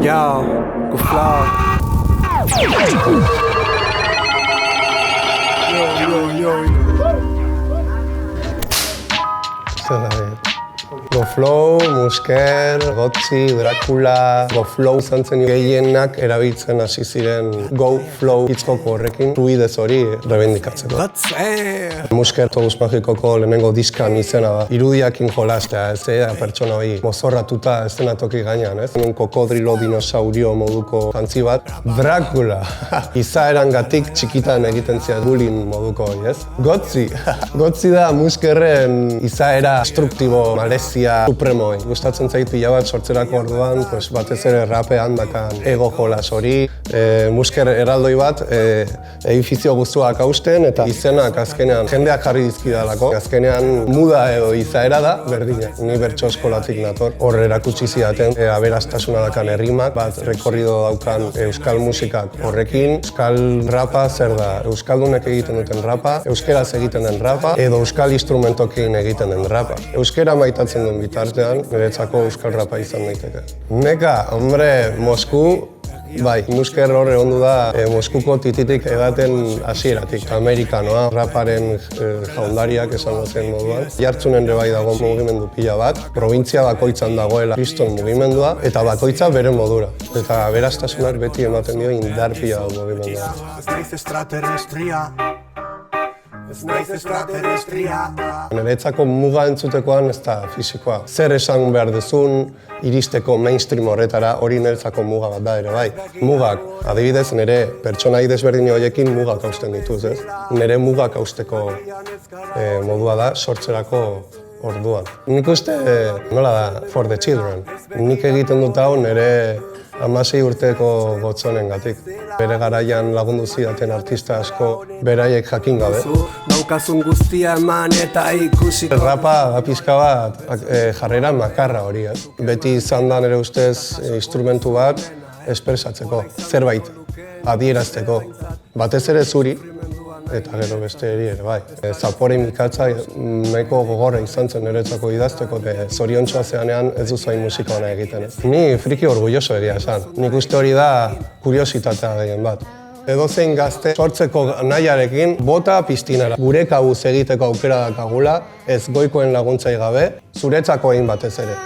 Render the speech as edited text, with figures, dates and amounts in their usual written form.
Yo, good flow. Go Flow, Musker, Gotzi, Dracula, Go Flow izan zen gehienak erabiltzen hasi ziren Go Flow hitzkoko horrekin fluidez hori rebendikatzeko. Musker Tobus Magikoko lehenengo diskan izena da. Irudiakin jolastea, ez da pertsona hori mozorratuta eszenatoki gainean, ez? Un kokodrilo dinosaurio moduko jantzi bat. Dracula, izaerangatik txikitan egiten zian bullying moduko hori, ez? Gotzi, Gotzi da Muskerren izaera destruktibo, malezia, supremoi. Gustatzen zait pila bat sortzerako orduan, batez ere rapean dakan ego jolas hori. Musker eraldoi bat, edifizio guztuak hausten eta izenak azkenean jendeak jarri dizkidalako. Azkenean muda edo izaera da, berdina. Ni bertso eskolatik nator. Hor erakutsi zidaten aberastasuna dakan errimak, bat rekorrido daukan euskal musikak horrekin. Euskal rapa zer da? Euskaldunek egiten duten rapa, euskeraz egiten den rapa, edo euskal instrumentokin egiten den rapa. Euskera maitatzen duen bitartean, niretzako euskal rapa izan daiteke. Neka, hombre, Mosku, bai, Musker horre ondu da Moskuko tititik edaten hasieratik. Amerikanoa, raparen jaundariak esango zen moduan. Jartzunen ere bai dago mugimendu pila bat, provintzia bakoitzan dagoela kriston mugimendua, eta bakoitza bere modura. Eta aberastasunak beti ematen dio indar pila mugimendua. Niretzako muga entzutekoan ez da fisikoa. Zer esan behar duzun, iristeko mainstream horretara, hori niretzako muga bat da ere bai. Mugak, adibidez, nire pertsonai desberdin horiekin mugak hausten dituz, ez? Nire mugak hausteko modua da sortzerako orduan. Nik uste, nola da, for the children. Nik egiten dut hau nire 16 urteko gotzonengatik. Bere garaian lagundu zidaten artista asko beraiek jakin gabe. Daukazun guztia eman eta ikusi. Rapa da pixka bat jarrera makarra hori, ez? Beti izan da nire ustez instrumentu bat espresatzeko, zerbait, adierazteko. Batez ere zuri, eta gero beste ere bai. Zapore mikatza nahiko gogorra izan zen niretzako idazteko, zoriontsoa zeanean ez duzain musika ona egiten. Ni friki orgulloso egia esan. Nik uste hori da kuriositatea gehien bat. Edozein gazte sortzeko nahiarekin bota piztinara. Gure kabuz egiteko aukera dakagula, ez goikoen laguntzai gabe, zuretzako egin batez ere.